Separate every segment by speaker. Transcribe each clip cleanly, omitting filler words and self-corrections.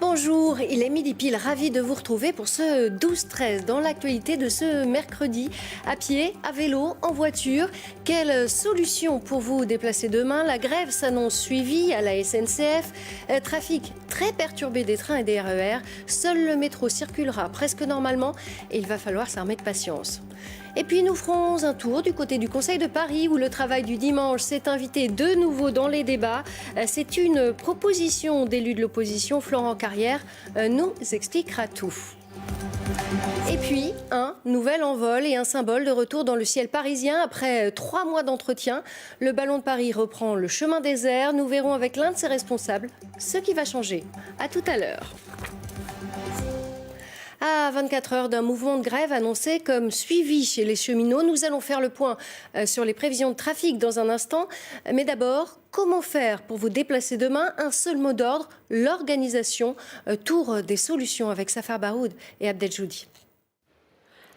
Speaker 1: Bonjour, il est midi pile, ravi de vous retrouver pour ce 12-13 dans l'actualité de ce mercredi. À pied, à vélo, en voiture, quelle solution pour vous déplacer demain? La grève s'annonce suivie à la SNCF. Trafic très perturbé des trains et des RER. Seul le métro circulera presque normalement et il va falloir s'armer de patience. Et puis nous ferons un tour du côté du Conseil de Paris où le travail du dimanche s'est invité de nouveau dans les débats. C'est une proposition d'élu de l'opposition, Florent Carrière, nous expliquera tout. Et puis, un nouvel envol et un symbole de retour dans le ciel parisien. Après 3 mois d'entretien, le ballon de Paris reprend le chemin des airs. Nous verrons avec l'un de ses responsables ce qui va changer. À tout à l'heure. À 24 heures d'un mouvement de grève annoncé comme suivi chez les cheminots, nous allons faire le point sur les prévisions de trafic dans un instant. Mais d'abord, comment faire pour vous déplacer demain? Un seul mot d'ordre, l'organisation. Tour des solutions avec Safar Baroud et Abdeljoudi.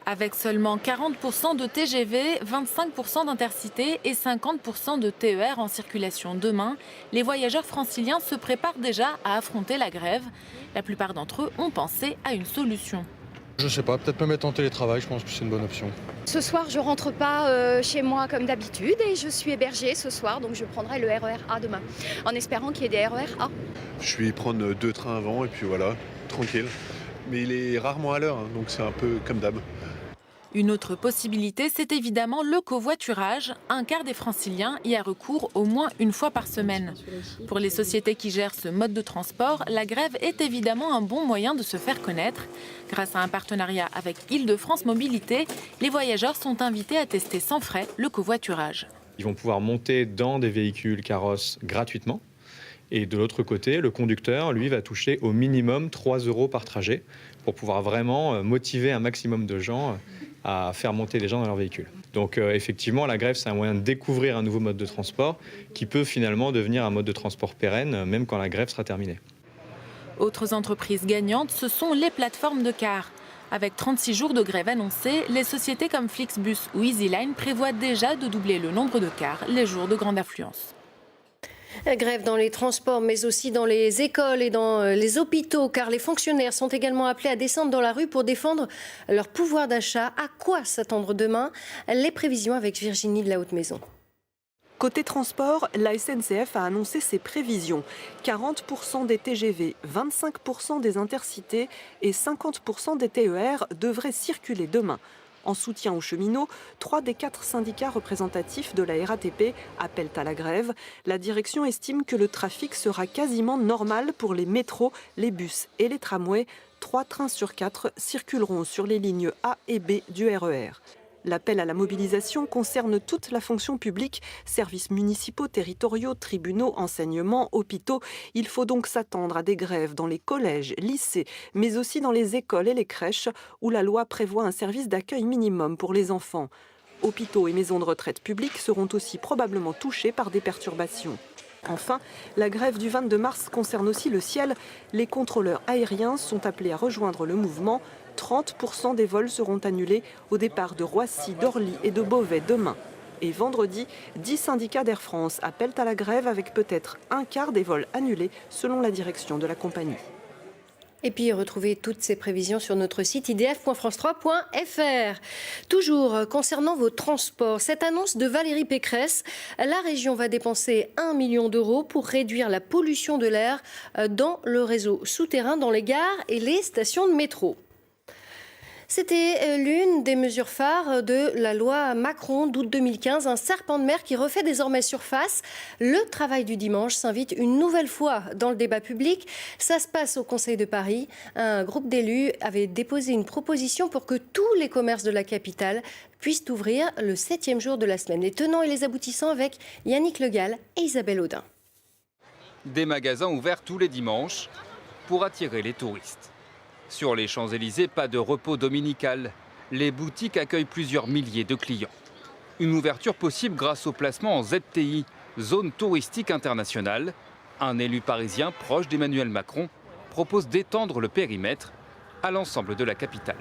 Speaker 2: Avec seulement 40% de TGV, 25% d'Intercités et 50% de TER en circulation demain, les voyageurs franciliens se préparent déjà à affronter la grève. La plupart d'entre eux ont pensé à une solution.
Speaker 3: Je sais pas, peut-être me mettre en télétravail, je pense que c'est une bonne option.
Speaker 4: Ce soir, je rentre pas chez moi comme d'habitude et je suis hébergée ce soir, donc je prendrai le RER A demain, en espérant qu'il y ait des RER A.
Speaker 5: Je vais prendre 2 trains avant et puis voilà, tranquille. Mais il est rarement à l'heure, hein, donc c'est un peu comme d'hab.
Speaker 2: Une autre possibilité, c'est évidemment le covoiturage. Un quart des franciliens y a recours au moins une fois par semaine. Pour les sociétés qui gèrent ce mode de transport, la grève est évidemment un bon moyen de se faire connaître. Grâce à un partenariat avec Île-de-France Mobilité, les voyageurs sont invités à tester sans frais le covoiturage.
Speaker 6: Ils vont pouvoir monter dans des véhicules carrosses gratuitement. Et de l'autre côté, le conducteur, lui, va toucher au minimum 3 € par trajet pour pouvoir vraiment motiver un maximum de gens à faire monter les gens dans leur véhicule. Donc effectivement, la grève, c'est un moyen de découvrir un nouveau mode de transport qui peut finalement devenir un mode de transport pérenne, même quand la grève sera terminée.
Speaker 2: Autres entreprises gagnantes, ce sont les plateformes de cars. Avec 36 jours de grève annoncés, les sociétés comme Flixbus ou EasyLine prévoient déjà de doubler le nombre de cars les jours de grande affluence.
Speaker 1: Grève dans les transports, mais aussi dans les écoles et dans les hôpitaux, car les fonctionnaires sont également appelés à descendre dans la rue pour défendre leur pouvoir d'achat. À quoi s'attendre demain? Les prévisions avec Virginie de la Haute-Maison.
Speaker 7: Côté transport, la SNCF a annoncé ses prévisions. 40% des TGV, 25% des Intercités et 50% des TER devraient circuler demain. En soutien aux cheminots, 3 des 4 syndicats représentatifs de la RATP appellent à la grève. La direction estime que le trafic sera quasiment normal pour les métros, les bus et les tramways. 3 trains sur 4 circuleront sur les lignes A et B du RER. L'appel à la mobilisation concerne toute la fonction publique, services municipaux, territoriaux, tribunaux, enseignements, hôpitaux. Il faut donc s'attendre à des grèves dans les collèges, lycées, mais aussi dans les écoles et les crèches, où la loi prévoit un service d'accueil minimum pour les enfants. Hôpitaux et maisons de retraite publiques seront aussi probablement touchés par des perturbations. Enfin, la grève du 22 mars concerne aussi le ciel. Les contrôleurs aériens sont appelés à rejoindre le mouvement. 30% des vols seront annulés au départ de Roissy, d'Orly et de Beauvais demain. Et vendredi, 10 syndicats d'Air France appellent à la grève avec peut-être un quart des vols annulés selon la direction de la compagnie.
Speaker 1: Et puis retrouvez toutes ces prévisions sur notre site idf.france3.fr. Toujours concernant vos transports, cette annonce de Valérie Pécresse, la région va dépenser 1 million d'euros pour réduire la pollution de l'air dans le réseau souterrain, dans les gares et les stations de métro. C'était l'une des mesures phares de la loi Macron d'août 2015, un serpent de mer qui refait désormais surface. Le travail du dimanche s'invite une nouvelle fois dans le débat public. Ça se passe au Conseil de Paris. Un groupe d'élus avait déposé une proposition pour que tous les commerces de la capitale puissent ouvrir le 7e jour de la semaine. Les tenants et les aboutissants avec Yannick Le Gall et Isabelle Audin.
Speaker 8: Des magasins ouverts tous les dimanches pour attirer les touristes. Sur les Champs-Élysées, pas de repos dominical. Les boutiques accueillent plusieurs milliers de clients. Une ouverture possible grâce au placement en ZTI, zone touristique internationale. Un élu parisien proche d'Emmanuel Macron propose d'étendre le périmètre à l'ensemble de la capitale.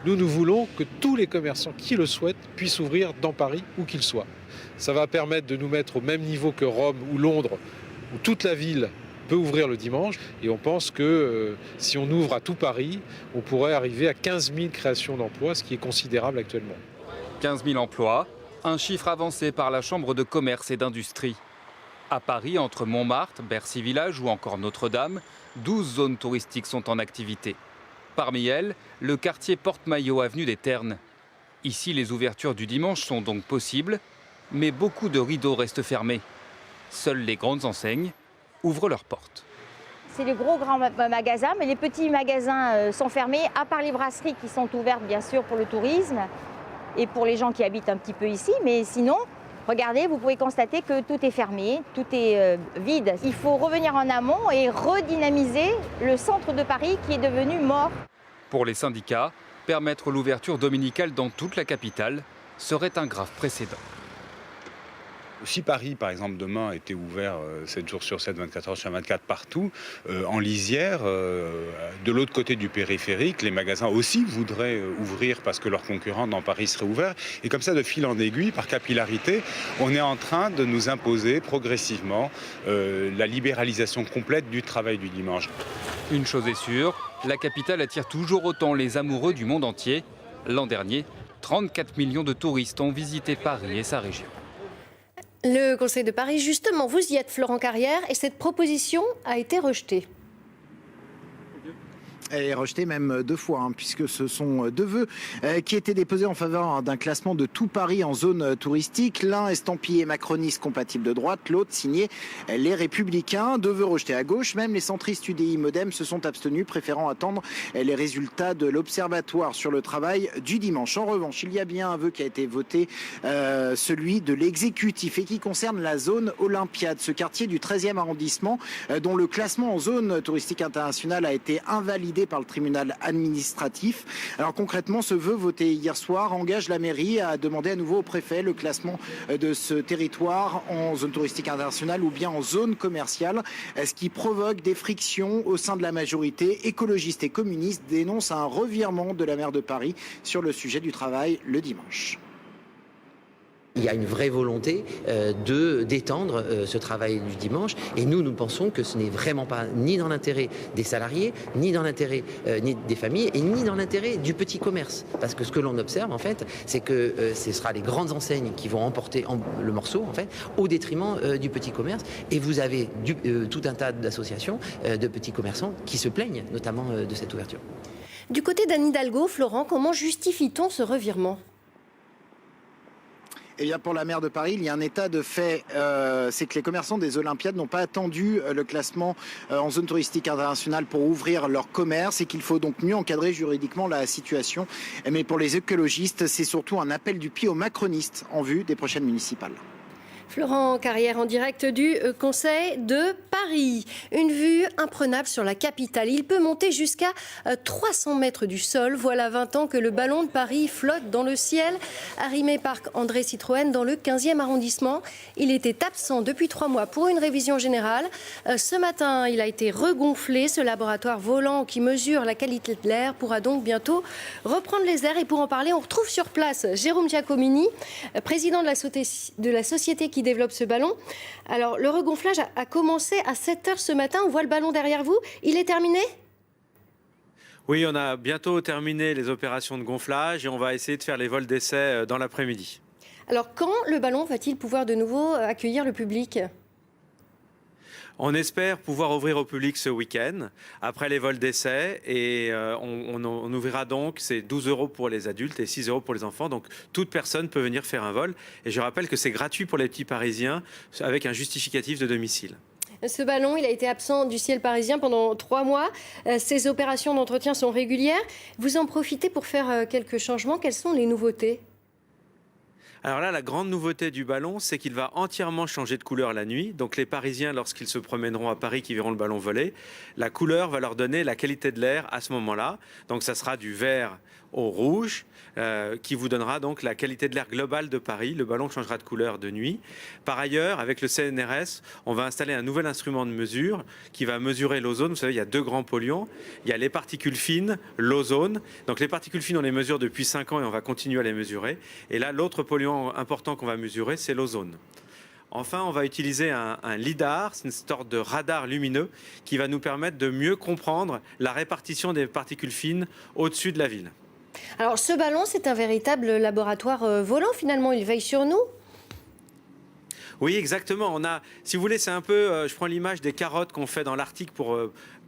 Speaker 9: Nous voulons que tous les commerçants qui le souhaitent puissent ouvrir dans Paris, où qu'ils soient. Ça va permettre de nous mettre au même niveau que Rome ou Londres, où toute la ville peut ouvrir le dimanche. Et on pense que si on ouvre à tout Paris, on pourrait arriver à 15 000 créations d'emplois, ce qui est considérable actuellement.
Speaker 8: 15 000 emplois, un chiffre avancé par la Chambre de commerce et d'industrie. À Paris, entre Montmartre, Bercy Village ou encore Notre-Dame, 12 zones touristiques sont en activité. Parmi elles, le quartier Porte-Maillot, avenue des Ternes. Ici, les ouvertures du dimanche sont donc possibles, mais beaucoup de rideaux restent fermés. Seules les grandes enseignes ouvrent leurs portes.
Speaker 10: C'est les gros grands magasins, mais les petits magasins sont fermés, à part les brasseries qui sont ouvertes bien sûr pour le tourisme et pour les gens qui habitent un petit peu ici. Mais sinon, regardez, vous pouvez constater que tout est fermé, tout est vide. Il faut revenir en amont et redynamiser le centre de Paris qui est devenu mort.
Speaker 8: Pour les syndicats, permettre l'ouverture dominicale dans toute la capitale serait un grave précédent.
Speaker 11: Si Paris, par exemple, demain était ouvert 7 jours sur 7, 24 heures sur 24 partout, en lisière, de l'autre côté du périphérique, les magasins aussi voudraient ouvrir parce que leurs concurrents dans Paris seraient ouverts. Et comme ça, de fil en aiguille, par capillarité, on est en train de nous imposer progressivement la libéralisation complète du travail du dimanche.
Speaker 8: Une chose est sûre, la capitale attire toujours autant les amoureux du monde entier. L'an dernier, 34 millions de touristes ont visité Paris et sa région.
Speaker 1: Le Conseil de Paris, justement, vous y êtes, Florent Carrière, et cette proposition a été rejetée.
Speaker 12: Elle est rejetée même 2 fois, puisque ce sont 2 vœux qui étaient déposés en faveur d'un classement de tout Paris en zone touristique. L'un estampillé macroniste compatible de droite, l'autre signé les Républicains. 2 vœux rejetés à gauche. Même les centristes UDI Modem se sont abstenus, préférant attendre les résultats de l'Observatoire sur le travail du dimanche. En revanche, il y a bien un vœu qui a été voté, celui de l'exécutif, et qui concerne la zone Olympiade, ce quartier du 13e arrondissement, dont le classement en zone touristique internationale a été invalidé par le tribunal administratif. Alors concrètement, ce vœu voté hier soir engage la mairie à demander à nouveau au préfet le classement de ce territoire en zone touristique internationale ou bien en zone commerciale, ce qui provoque des frictions au sein de la majorité. Écologistes et communistes dénoncent un revirement de la maire de Paris sur le sujet du travail le dimanche.
Speaker 13: Il y a une vraie volonté d'étendre ce travail du dimanche, et nous pensons que ce n'est vraiment pas ni dans l'intérêt des salariés, ni dans l'intérêt ni des familles, et ni dans l'intérêt du petit commerce. Parce que ce que l'on observe, en fait, c'est que ce sera les grandes enseignes qui vont emporter le morceau, en fait, au détriment du petit commerce. Et vous avez tout un tas d'associations de petits commerçants qui se plaignent, notamment de cette ouverture.
Speaker 1: Du côté d'Anne Hidalgo, Florent, comment justifie-t-on ce revirement ?
Speaker 12: Eh bien, pour la maire de Paris, il y a un état de fait, c'est que les commerçants des Olympiades n'ont pas attendu le classement en zone touristique internationale pour ouvrir leur commerce, et qu'il faut donc mieux encadrer juridiquement la situation. Mais pour les écologistes, c'est surtout un appel du pied aux macronistes en vue des prochaines municipales.
Speaker 1: Florent Carrière en direct du Conseil de Paris. Une vue imprenable sur la capitale. Il peut monter jusqu'à 300 mètres du sol. Voilà 20 ans que le ballon de Paris flotte dans le ciel. Arrimé par André Citroën dans le 15e arrondissement. Il était absent depuis 3 mois pour une révision générale. Ce matin, il a été regonflé. Ce laboratoire volant qui mesure la qualité de l'air pourra donc bientôt reprendre les airs. Et pour en parler, on retrouve sur place Jérôme Giacomini, président de la société qui développe ce ballon. Alors, le regonflage a commencé à 7h ce matin. On voit le ballon derrière vous. Il est terminé ?
Speaker 14: Oui, on a bientôt terminé les opérations de gonflage et on va essayer de faire les vols d'essai dans l'après-midi. Alors, quand le ballon va-t-il pouvoir de nouveau accueillir le public ? On espère pouvoir ouvrir au public ce week-end, après les vols d'essai. Et on ouvrira donc, c'est 12 € pour les adultes et 6 € pour les enfants. Donc toute personne peut venir faire un vol. Et je rappelle que c'est gratuit pour les petits Parisiens, avec un justificatif de domicile. Ce ballon, il a été absent du ciel parisien pendant 3 mois. Ces opérations d'entretien sont régulières. Vous en profitez pour faire quelques changements. Quelles sont les nouveautés ? Alors là, la grande nouveauté du ballon, c'est qu'il va entièrement changer de couleur la nuit. Donc les Parisiens, lorsqu'ils se promèneront à Paris, qui verront le ballon voler, la couleur va leur donner la qualité de l'air à ce moment-là. Donc ça sera du vert au rouge, qui vous donnera donc la qualité de l'air globale de Paris. Le ballon changera de couleur de nuit. Par ailleurs, avec le CNRS, on va installer un nouvel instrument de mesure qui va mesurer l'ozone. Vous savez, il y a 2 grands polluants. Il y a les particules fines, l'ozone. Donc les particules fines, on les mesure depuis 5 ans et on va continuer à les mesurer. Et là, l'autre polluant important qu'on va mesurer, c'est l'ozone. Enfin, on va utiliser un lidar, c'est une sorte de radar lumineux qui va nous permettre de mieux comprendre la répartition des particules fines au-dessus de la ville.
Speaker 1: Alors ce ballon, c'est un véritable laboratoire volant finalement, il veille sur nous.
Speaker 14: Oui, exactement. On a, si vous voulez, c'est un peu, je prends l'image des carottes qu'on fait dans l'Arctique pour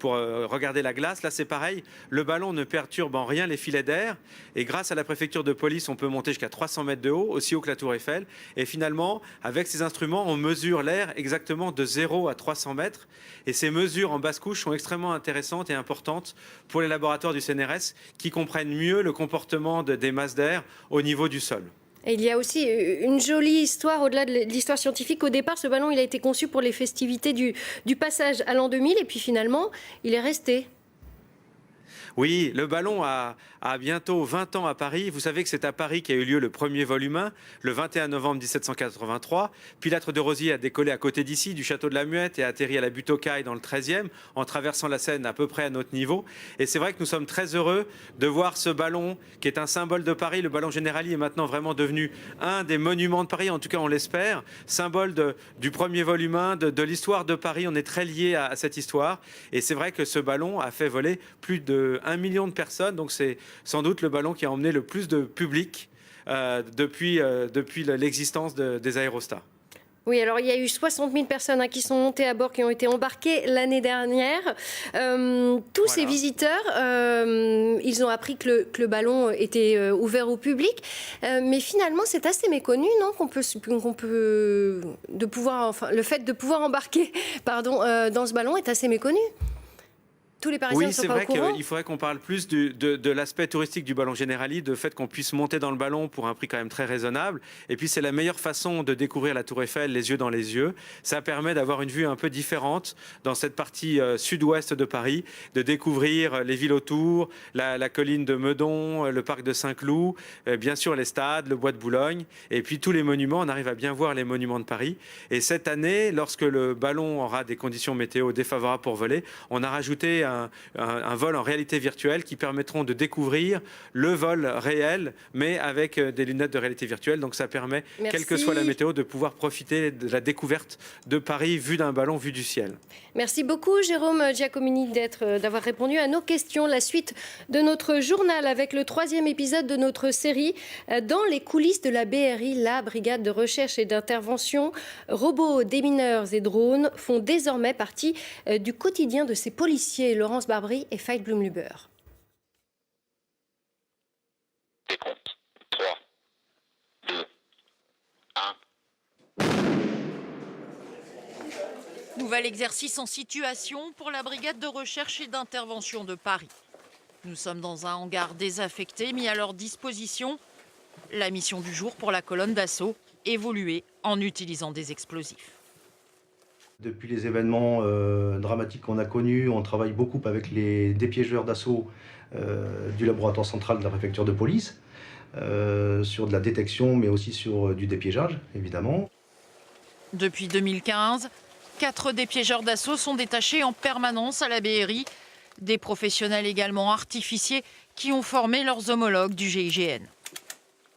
Speaker 14: regarder la glace. Là, c'est pareil. Le ballon ne perturbe en rien les filets d'air. Et grâce à la préfecture de police, on peut monter jusqu'à 300 mètres de haut, aussi haut que la Tour Eiffel. Et finalement, avec ces instruments, on mesure l'air exactement de 0 à 300 mètres. Et ces mesures en basse couche sont extrêmement intéressantes et importantes pour les laboratoires du CNRS qui comprennent mieux le comportement des masses d'air au niveau du sol.
Speaker 1: Et il y a aussi une jolie histoire au-delà de l'histoire scientifique. Au départ, ce ballon, il a été conçu pour les festivités du passage à l'an 2000 et puis finalement, il est resté.
Speaker 14: Oui, le ballon a bientôt 20 ans à Paris. Vous savez que c'est à Paris qu'a eu lieu le premier vol humain, le 21 novembre 1783. Pilâtre de Rosiers a décollé à côté d'ici, du château de la Muette, et a atterri à la butte aux Cailles dans le 13e, en traversant la Seine à peu près à notre niveau. Et c'est vrai que nous sommes très heureux de voir ce ballon, qui est un symbole de Paris. Le ballon Generali est maintenant vraiment devenu un des monuments de Paris, en tout cas on l'espère, symbole du premier vol humain, de l'histoire de Paris. On est très liés à cette histoire. Et c'est vrai que ce ballon a fait voler plus de 1 million de personnes, donc c'est sans doute le ballon qui a emmené le plus de public depuis l'existence des aérostats.
Speaker 1: Oui, alors il y a eu 60 000 personnes qui sont montées à bord, qui ont été embarquées l'année dernière. Tous ces visiteurs, ils ont appris que le ballon était ouvert au public, mais finalement c'est assez méconnu, non, le fait de pouvoir embarquer, dans ce ballon est assez méconnu. Tous les Parisiens ne sont pas au courant.
Speaker 14: Oui, c'est vrai qu'il faudrait qu'on parle plus de l'aspect touristique du ballon Generali, de fait qu'on puisse monter dans le ballon pour un prix quand même très raisonnable. Et puis c'est la meilleure façon de découvrir la Tour Eiffel, les yeux dans les yeux. Ça permet d'avoir une vue un peu différente dans cette partie sud-ouest de Paris, de découvrir les villes autour, la colline de Meudon, le parc de Saint-Cloud, bien sûr les stades, le bois de Boulogne, et puis tous les monuments. On arrive à bien voir les monuments de Paris. Et cette année, lorsque le ballon aura des conditions météo défavorables pour voler, on a rajouté un vol en réalité virtuelle qui permettront de découvrir le vol réel, mais avec des lunettes de réalité virtuelle. Donc ça permet, quelle que soit la météo, de pouvoir profiter de la découverte de Paris vue d'un ballon, vue du ciel.
Speaker 1: Merci beaucoup Jérôme Giacomini d'avoir répondu à nos questions. La suite de notre journal avec le 3e épisode de notre série dans les coulisses de la BRI, la brigade de recherche et d'intervention. Robots, démineurs et drones font désormais partie du quotidien de ces policiers. Laurence Barbry et Veit Blumluber.
Speaker 15: Décompte. 3, 2, 1.
Speaker 16: Nouvel exercice en situation pour la brigade de recherche et d'intervention de Paris. Nous sommes dans un hangar désaffecté mis à leur disposition. La mission du jour pour la colonne d'assaut, évoluer en utilisant des explosifs.
Speaker 17: Depuis les événements dramatiques qu'on a connus, on travaille beaucoup avec les dépiégeurs d'assaut du laboratoire central de la préfecture de police, sur de la détection, mais aussi sur du dépiégeage, évidemment.
Speaker 16: Depuis 2015, 4 dépiégeurs d'assaut sont détachés en permanence à la BRI. Des professionnels également artificiers qui ont formé leurs homologues du GIGN.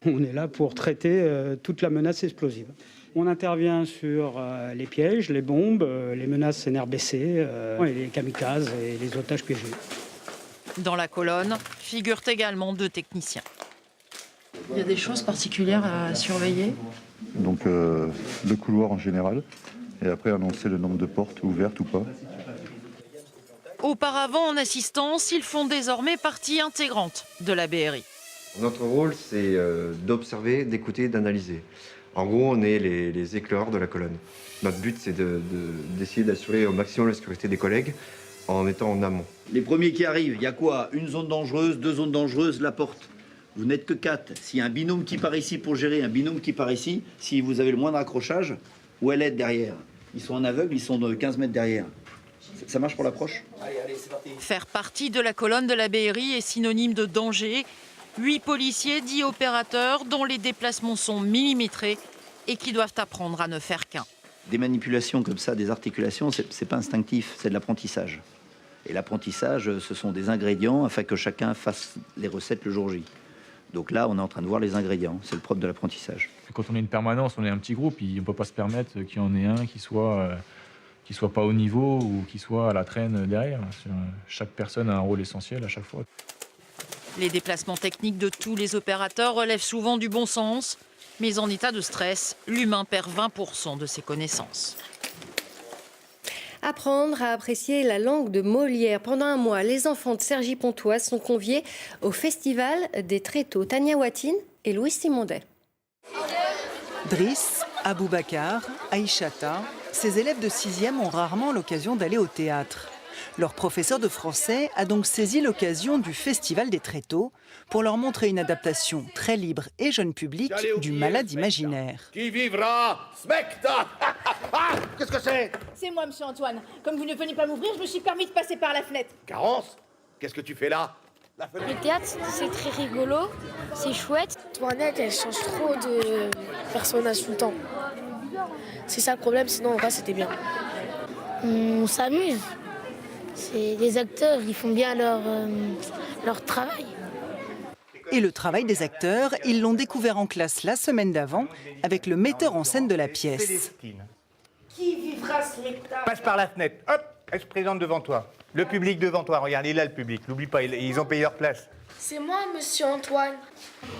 Speaker 18: On est là pour traiter toute la menace explosive. On intervient sur les pièges, les bombes, les menaces NRBC, et les kamikazes et les otages piégés.
Speaker 16: Dans la colonne figurent également 2 techniciens.
Speaker 19: Il y a des choses particulières à surveiller?
Speaker 20: Donc le couloir en général, et après annoncer le nombre de portes ouvertes ou pas.
Speaker 16: Auparavant en assistance, ils font désormais partie intégrante de la BRI.
Speaker 21: Notre rôle, c'est d'observer, d'écouter, d'analyser. En gros, on est les éclaireurs de la colonne. Notre but, c'est d'essayer d'assurer au maximum la sécurité des collègues en étant en amont.
Speaker 22: Les premiers qui arrivent, il y a quoi? Une zone dangereuse, 2 zones dangereuses, la porte. Vous n'êtes que 4. S'il y a un binôme qui part ici pour gérer, un binôme qui part ici, si vous avez le moindre accrochage, où elle est derrière? Ils sont en aveugle, ils sont de 15 mètres derrière. Ça marche pour l'approche?
Speaker 16: Faire partie de la colonne de la BRI est synonyme de danger. 8 policiers, 10 opérateurs dont les déplacements sont millimétrés et qui doivent apprendre à ne faire qu'un.
Speaker 22: Des manipulations comme ça, des articulations, c'est pas instinctif, c'est de l'apprentissage. Et l'apprentissage, ce sont des ingrédients afin que chacun fasse les recettes le jour J. Donc là, on est en train de voir les ingrédients, c'est le propre de l'apprentissage.
Speaker 3: Quand on est une permanence, on est un petit groupe, on ne peut pas se permettre qu'il y en ait un qui soit pas au niveau ou qui soit à la traîne derrière. Chaque personne a un rôle essentiel à chaque fois.
Speaker 16: Les déplacements techniques de tous les opérateurs relèvent souvent du bon sens, mais en état de stress, l'humain perd 20% de ses connaissances.
Speaker 1: Apprendre à apprécier la langue de Molière. Pendant un mois, les enfants de Cergy-Pontoise sont conviés au Festival des Tréteaux. Tania Watine et Louis Simondet.
Speaker 4: Driss, Aboubakar, Aïchata, ces élèves de 6e ont rarement l'occasion d'aller au théâtre. Leur professeur de français a donc saisi l'occasion du Festival des Tréteaux pour leur montrer une adaptation très libre et jeune public du Malade imaginaire.
Speaker 23: Qui vivra spectacle. Qu'est-ce que c'est?
Speaker 24: C'est moi, monsieur Antoine. Comme vous ne venez pas m'ouvrir, je me suis permis de passer par la fenêtre.
Speaker 23: Carence, qu'est-ce que tu fais là?
Speaker 25: Le théâtre, c'est très rigolo, c'est chouette.
Speaker 26: Toinette, elle change trop de personnages tout le temps. C'est ça le problème, sinon en vrai c'était bien.
Speaker 25: On s'amuse. C'est des acteurs, ils font bien leur travail.
Speaker 4: Et le travail des acteurs, ils l'ont découvert en classe la semaine d'avant avec le metteur en scène de la pièce.
Speaker 26: Qui vivra spectacle?
Speaker 27: Passe par la fenêtre, hop, elle se présente devant toi. Le public devant toi, regarde, il est là le public, n'oublie pas, ils ont payé leur place.
Speaker 26: C'est moi, monsieur Antoine.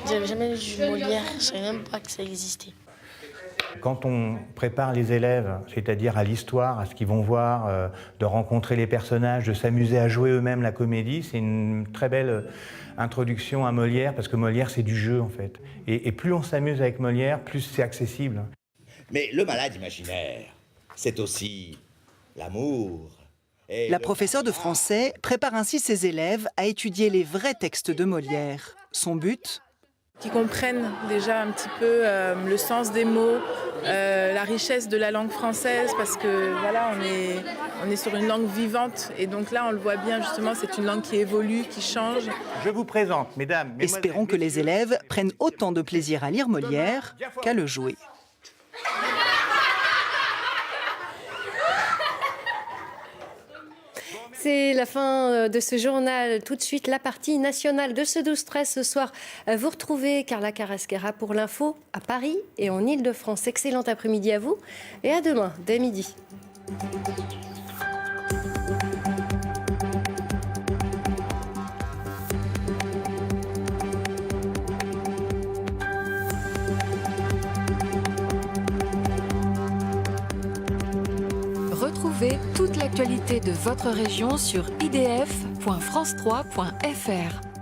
Speaker 26: J'avais jamais vu Molière, je savais même pas que ça existait.
Speaker 27: Quand on prépare les élèves, c'est-à-dire à l'histoire, à ce qu'ils vont voir, de rencontrer les personnages, de s'amuser à jouer eux-mêmes la comédie, c'est une très belle introduction à Molière, parce que Molière, c'est du jeu, en fait. Et plus on s'amuse avec Molière, plus c'est accessible.
Speaker 23: Mais le malade imaginaire, c'est aussi l'amour.
Speaker 4: La professeure de français prépare ainsi ses élèves à étudier les vrais textes de Molière. Son but ?
Speaker 28: Qu'ils comprennent déjà un petit peu le sens des mots, la richesse de la langue française, parce que voilà, on est sur une langue vivante, et donc là on le voit bien justement, c'est une langue qui évolue, qui change.
Speaker 27: Je vous présente, mesdames.
Speaker 4: Espérons que les élèves prennent autant de plaisir à lire Molière qu'à le jouer.
Speaker 1: C'est la fin de ce journal. Tout de suite, la partie nationale de ce 12-13. Ce soir, vous retrouvez Carla Carrasquera pour l'info à Paris et en Ile-de-France. Excellent après-midi à vous et à demain, dès midi.
Speaker 29: Retrouvez toute l'actualité de votre région sur idf.france3.fr.